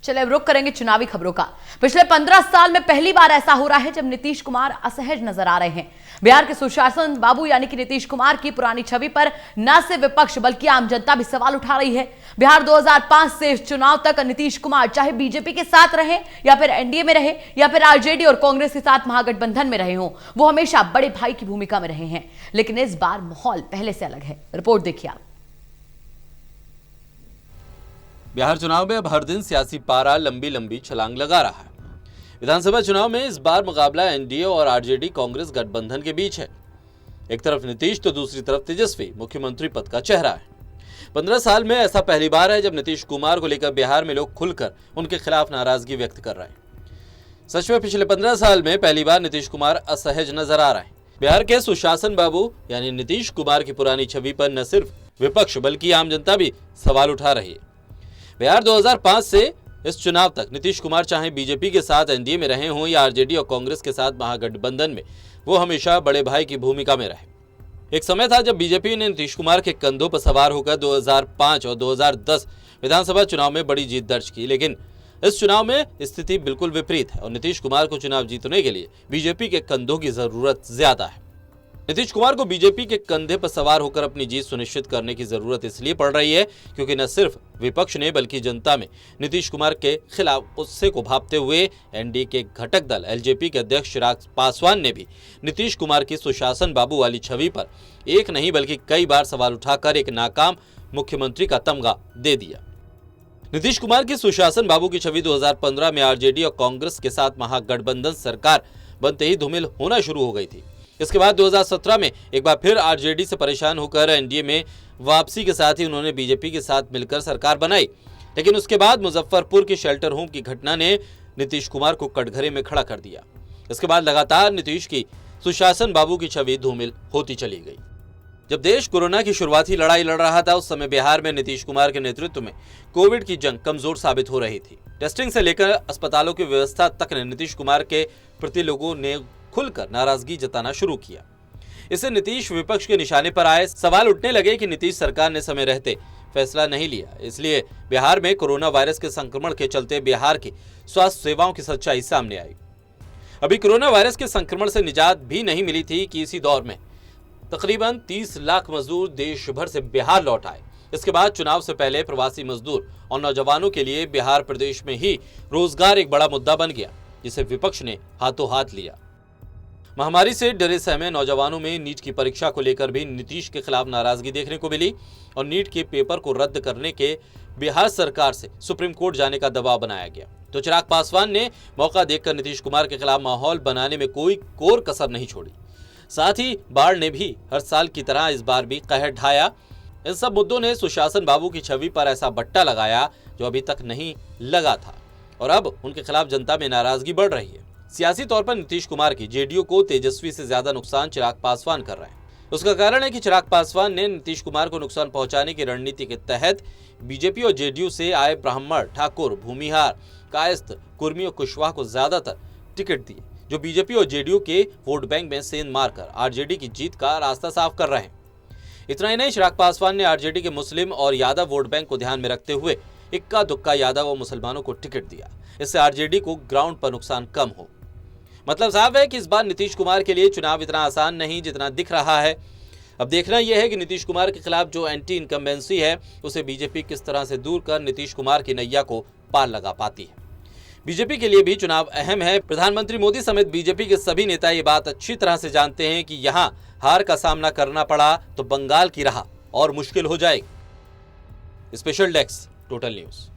चले अब रुक करेंगे चुनावी खबरों का। पिछले 15 साल में पहली बार ऐसा हो रहा है जब नीतीश कुमार असहज नजर आ रहे हैं। बिहार के सुशासन बाबू यानी कि नीतीश कुमार की पुरानी छवि पर न सिर्फ विपक्ष बल्कि आम जनता भी सवाल उठा रही है। बिहार 2005 से इस चुनाव तक नीतीश कुमार चाहे बीजेपी के साथ रहे या फिर एनडीए में रहे या फिर आरजेडी और कांग्रेस के साथ महागठबंधन में रहे हों, वो हमेशा बड़े भाई की भूमिका में रहे हैं। लेकिन इस बार माहौल पहले से अलग है। रिपोर्ट देखिए आप। बिहार चुनाव में अब हर दिन सियासी पारा लंबी लंबी छलांग लगा रहा है। विधानसभा चुनाव में इस बार मुकाबला एनडीए और आरजेडी कांग्रेस गठबंधन के बीच है। एक तरफ नीतीश तो दूसरी तरफ तेजस्वी मुख्यमंत्री पद का चेहरा है। 15 साल में ऐसा पहली बार है जब नीतीश कुमार को लेकर बिहार में लोग खुलकर उनके खिलाफ नाराजगी व्यक्त कर रहे हैं। सच में पिछले 15 साल में पहली बार नीतीश कुमार असहज नजर आ रहे हैं। बिहार के सुशासन बाबू यानी नीतीश कुमार की पुरानी छवि पर न सिर्फ विपक्ष बल्कि आम जनता भी सवाल उठा रही है। बिहार 2005 से इस चुनाव तक नीतीश कुमार चाहे बीजेपी के साथ एनडीए में रहे हों या आरजेडी और कांग्रेस के साथ महागठबंधन में, वो हमेशा बड़े भाई की भूमिका में रहे। एक समय था जब बीजेपी ने नीतीश कुमार के कंधों पर सवार होकर 2005 और 2010 विधानसभा चुनाव में बड़ी जीत दर्ज की, लेकिन इस चुनाव में स्थिति बिल्कुल विपरीत है और नीतीश कुमार को चुनाव जीतने के लिए बीजेपी के कंधों की जरूरत ज्यादा है। नीतीश कुमार को बीजेपी के कंधे पर सवार होकर अपनी जीत सुनिश्चित करने की जरूरत इसलिए पड़ रही है क्योंकि न सिर्फ विपक्ष ने बल्कि जनता में नीतीश कुमार के खिलाफ गुस्से को भांपते हुए एनडीए के घटक दल एलजेपी के अध्यक्ष चिराग पासवान ने भी नीतीश कुमार की सुशासन बाबू वाली छवि पर एक नहीं बल्कि कई बार सवाल उठाकर एक नाकाम मुख्यमंत्री का तमगा दे दिया। नीतीश कुमार की सुशासन बाबू की छवि 2015 में आरजेडी और कांग्रेस के साथ महागठबंधन सरकार बनते ही धूमिल होना शुरू हो गई थी। इसके बाद 2017 में एक बार फिर आरजेडी से परेशान होकर एनडीए में वापसी के साथ ही उन्होंने बीजेपी के साथ मिलकर सरकार बनाई। लेकिन उसके बाद मुजफ्फरपुर की शेल्टर होम की घटना ने नीतीश कुमार को कटघरे में खड़ा कर दिया। इसके बाद लगातार नीतीश की सुशासन बाबू की छवि धूमिल होती चली गई। जब देश कोरोना की शुरुआती लड़ाई लड़ रहा था, उस समय बिहार में नीतीश कुमार के नेतृत्व में कोविड की जंग कमजोर साबित हो रही थी। टेस्टिंग से लेकर अस्पतालों की व्यवस्था तक ने नीतीश कुमार के प्रति लोगों ने खुलकर नाराजगी जताना शुरू किया। इससे नीतीश विपक्ष के निशाने पर आए। सवाल उठने लगे कि नीतीश सरकार ने समय रहते फैसला नहीं लिया, इसलिए बिहार में कोरोना वायरस के संक्रमण के चलते बिहार की स्वास्थ्य सेवाओं की सच्चाई सामने आई। अभी कोरोना वायरस के संक्रमण से निजात भी नहीं मिली थी कि इसी दौर में तकरीबन 30 लाख मजदूर देश भर से बिहार लौट आए। इसके बाद चुनाव से पहले प्रवासी मजदूर और नौजवानों के लिए बिहार प्रदेश में ही रोजगार एक बड़ा मुद्दा बन गया, जिसे विपक्ष ने हाथों हाथ लिया। महामारी से डरे सहमे नौजवानों में नीट की परीक्षा को लेकर भी नीतीश के खिलाफ नाराजगी देखने को मिली और नीट के पेपर को रद्द करने के बिहार सरकार से सुप्रीम कोर्ट जाने का दबाव बनाया गया। तो चिराग पासवान ने मौका देखकर नीतीश कुमार के खिलाफ माहौल बनाने में कोई कोर कसर नहीं छोड़ी। साथ ही बाढ़ ने भी हर साल की तरह इस बार भी कहर ढाया। इन सब मुद्दों ने सुशासन बाबू की छवि पर ऐसा बट्टा लगाया जो अभी तक नहीं लगा था और अब उनके खिलाफ जनता में नाराजगी बढ़ रही है। सियासी तौर पर नीतीश कुमार की जेडीयू को तेजस्वी से ज्यादा नुकसान चिराग पासवान कर रहे हैं। उसका कारण है कि चिराग पासवान ने नीतीश कुमार को नुकसान पहुंचाने की रणनीति के तहत बीजेपी और जेडीयू से आए ब्राह्मण, ठाकुर, भूमिहार, कायस्थ, कुर्मी, कुशवाहा को ज्यादातर टिकट दिए, जो बीजेपी और जेडीयू के वोट बैंक में सेंध मारकर आरजेडी की जीत का रास्ता साफ कर रहे हैं। इतना ही नहीं, चिराग पासवान ने आरजेडी के मुस्लिम और यादव वोट बैंक को ध्यान में रखते हुए इक्का दुक्का यादव और मुसलमानों को टिकट दिया। इससे आरजेडी को ग्राउंड पर नुकसान कम हो। मतलब साफ है कि इस बार नीतीश कुमार के लिए चुनाव इतना आसान नहीं जितना दिख रहा है। अब देखना यह है कि नीतीश कुमार के खिलाफ जो एंटी इनकम्बेंसी है उसे बीजेपी किस तरह से दूर कर नीतीश कुमार की नैया को पार लगा पाती है। बीजेपी के लिए भी चुनाव अहम है। प्रधानमंत्री मोदी समेत बीजेपी के सभी नेता ये बात अच्छी तरह से जानते हैं कि यहाँ हार का सामना करना पड़ा तो बंगाल की राह और मुश्किल हो जाएगी। Special desk, total news.